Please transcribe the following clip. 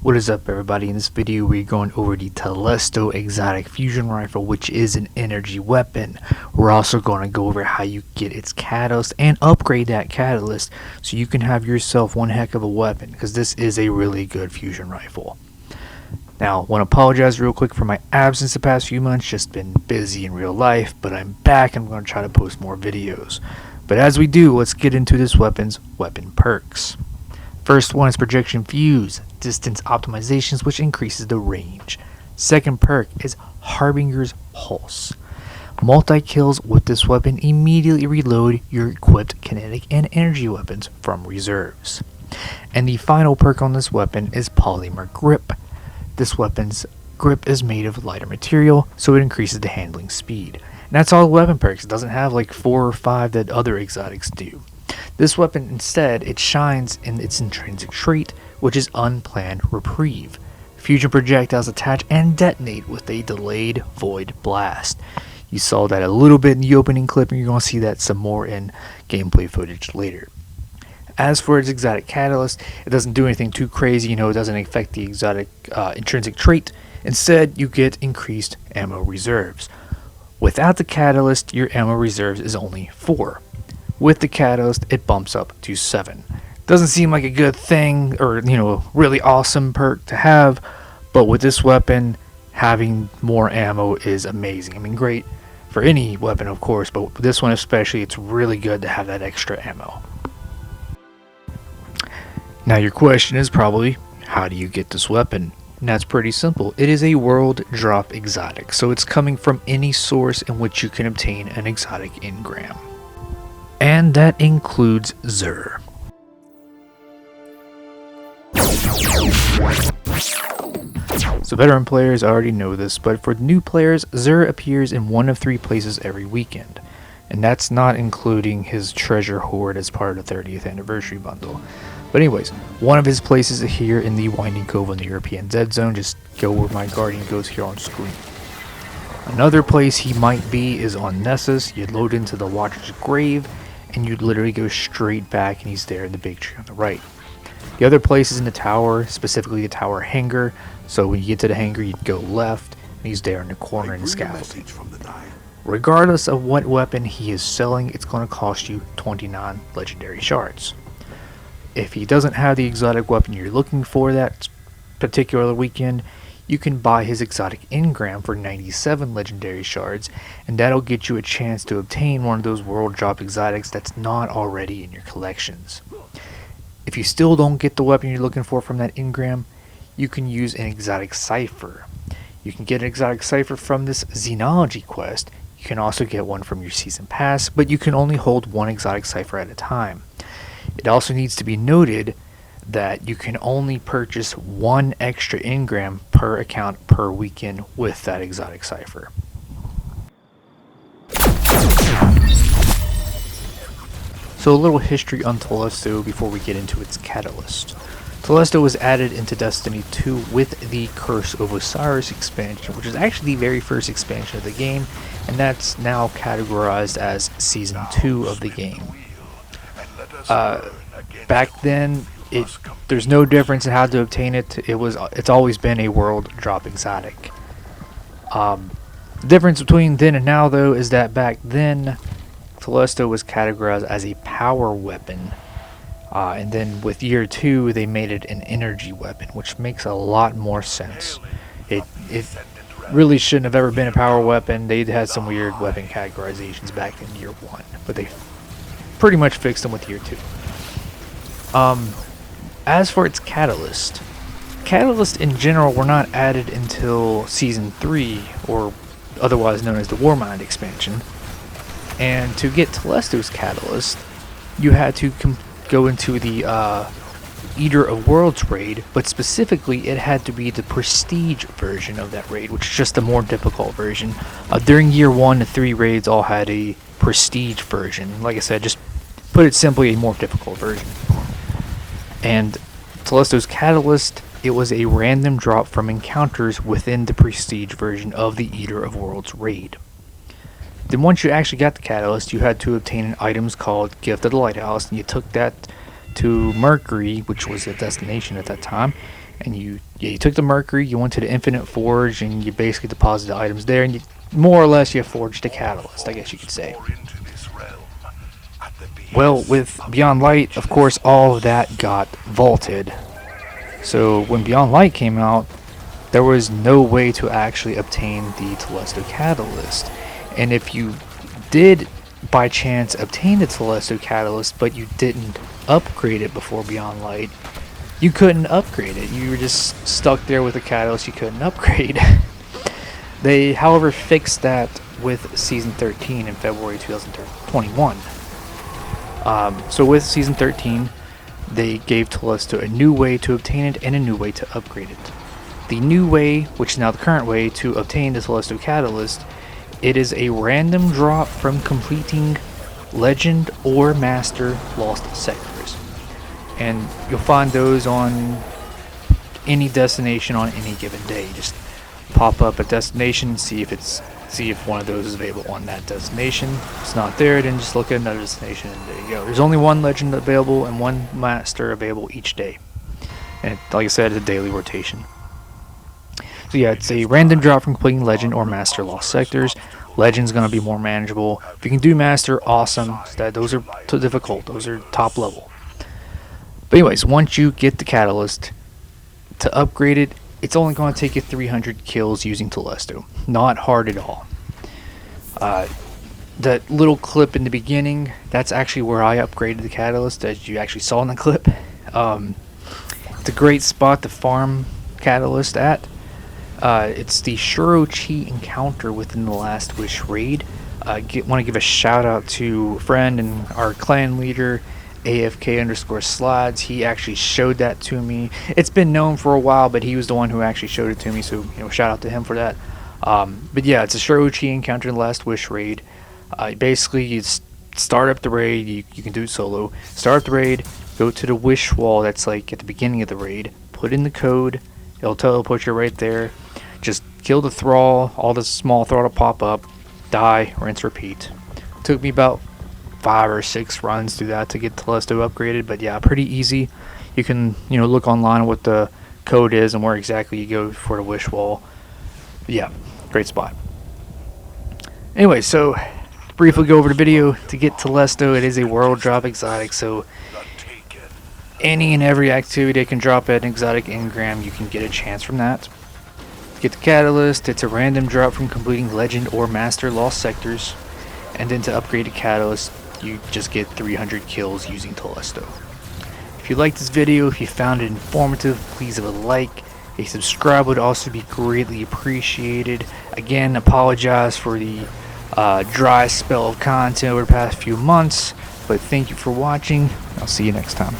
What is up, everybody? In this video we're going over the Telesto exotic fusion rifle, which is an energy weapon. We're also going to go over how you get its catalyst and upgrade that catalyst so you can have yourself one heck of a weapon, because this is a really good fusion rifle. Now, I want to apologize real quick for my absence the past few months. Just been busy in real life, but I'm back and I'm going to try to post more videos. But as we do, let's get into this weapon's weapon perks. First one is projection fuse, distance optimizations, which increases the range. Second perk is Harbinger's Pulse. Multi-kills with this weapon immediately reload your equipped kinetic and energy weapons from reserves. And the final perk on this weapon is Polymer Grip. This weapon's grip is made of lighter material, so it increases the handling speed. And that's all the weapon perks. It doesn't have like 4 or 5 that other exotics do. This weapon instead, it shines in its intrinsic trait, which is Unplanned Reprieve. Fusion projectiles attach and detonate with a delayed void blast. You saw that a little bit in the opening clip, and you're going to see that some more in gameplay footage later. As for its exotic catalyst, it doesn't do anything too crazy, it doesn't affect the exotic intrinsic trait. Instead, you get increased ammo reserves. Without the catalyst, your ammo reserves is only 4. With the catalyst, it bumps up to 7. Doesn't seem like a good thing or, really awesome perk to have, but with this weapon, having more ammo is amazing. I mean, great for any weapon, of course, but with this one especially, it's really good to have that extra ammo. Now, your question is probably, how do you get this weapon? And that's pretty simple. It is a world drop exotic, so it's coming from any source in which you can obtain an exotic engram. And that includes Xur. So veteran players already know this, but for new players, Xur appears in one of 3 places every weekend. And that's not including his treasure hoard as part of the 30th anniversary bundle. But anyways, one of his places is here in the Winding Cove in the European Dead Zone. Just go where my guardian goes here on screen. Another place he might be is on Nessus. You'd load into the Watcher's Grave, and you'd literally go straight back, and he's there in the big tree on the right. The other place is in the tower, specifically the tower hangar. So when you get to the hangar, you'd go left, and he's there in the corner in the scaffolding. Regardless of what weapon he is selling, it's going to cost you 29 legendary shards. If he doesn't have the exotic weapon you're looking for that particular weekend, you can buy his exotic engram for 97 legendary shards, and that'll get you a chance to obtain one of those world drop exotics that's not already in your collections. If you still don't get the weapon you're looking for from that engram, you can use an exotic cipher. You can get an exotic cipher from this Xenology quest. You can also get one from your season pass, but you can only hold one exotic cipher at a time. It also needs to be noted that you can only purchase 1 extra engram per account per weekend with that exotic cipher. So a little history on Telesto before we get into its catalyst. Telesto was added into Destiny 2 with the Curse of Osiris expansion, which is actually the very first expansion of the game, and that's now categorized as Season 2 of the game. Back then, there's no difference in how to obtain it. It's always been a world drop exotic. The difference between then and now, though, is that back then Telesto was categorized as a power weapon, and then with year 2 they made it an energy weapon, which makes a lot more sense. It really shouldn't have ever been a power weapon. They had some weird weapon categorizations back in year 1, but they pretty much fixed them with year 2. As for its catalysts in general were not added until Season 3, or otherwise known as the Warmind expansion. And to get Telesto's catalyst, you had to go into the Eater of Worlds raid, but specifically it had to be the prestige version of that raid, which is just a more difficult version. During year 1, the 3 raids all had a prestige version. Like I said, just put it simply, a more difficult version. And Telesto's catalyst, it was a random drop from encounters within the prestige version of the Eater of Worlds raid. Then once you actually got the catalyst, you had to obtain an item called Gift of the Lighthouse, and you took that to Mercury, which was a destination at that time, and you took the Mercury, you went to the Infinite Forge, and you basically deposited items there, and you more or less you forged a catalyst, I guess you could say. Well, with Beyond Light, of course, all of that got vaulted. So when Beyond Light came out, there was no way to actually obtain the Telesto catalyst. And if you did by chance obtain the Telesto catalyst, but you didn't upgrade it before Beyond Light, you couldn't upgrade it. You were just stuck there with a catalyst you couldn't upgrade. They, however, fixed that with Season 13 in February 2021. So with Season 13, they gave Telesto a new way to obtain it and a new way to upgrade it. The new way, which is now the current way to obtain the Telesto catalyst, it is a random drop from completing Legend or Master Lost Sectors. And you'll find those on any destination on any given day. You just pop up a destination, see if one of those is available on that destination. If it's not there, then just look at another destination, and there you go. There's only one Legend available and one Master available each day. And like I said, it's a daily rotation. So yeah, it's a random drop from completing Legend or Master Lost Sectors. Legend's going to be more manageable. If you can do Master, awesome. Those are too difficult. Those are top level. But anyways, once you get the catalyst, to upgrade it, it's only going to take you 300 kills using Telesto. Not hard at all. That little clip in the beginning, that's actually where I upgraded the catalyst, as you actually saw in the clip. It's a great spot to farm catalyst at. It's the Shurochi encounter within the Last Wish raid. Want to give a shout out to a friend and our clan leader, AFK_slides. He actually showed that to me. It's been known for a while, but he was the one who actually showed it to me, so shout out to him for that. But yeah, it's a Shurochi encounter in the Last Wish raid. Basically, you start up the raid. You can do it solo. Start up the raid, go to the wish wall that's like at the beginning of the raid, put in the code, it'll teleport you right there. Just kill the thrall, all the small thrall to pop up, die, rinse, repeat. Took me about 5 or 6 runs through that to get Telesto upgraded, but yeah, pretty easy. You can look online what the code is and where exactly you go for the wish wall. But yeah, great spot. Anyway, so to briefly go over the video, to get Telesto, it is a world drop exotic, so any and every activity that can drop at an exotic engram, you can get a chance from that. Get the catalyst, it's a random drop from completing Legend or Master Lost Sectors, and then to upgrade the catalyst, you just get 300 kills using Telesto. If you liked this video, if you found it informative, please leave a like. A subscribe would also be greatly appreciated. Again, apologize for the dry spell of content over the past few months, but thank you for watching. I'll see you next time.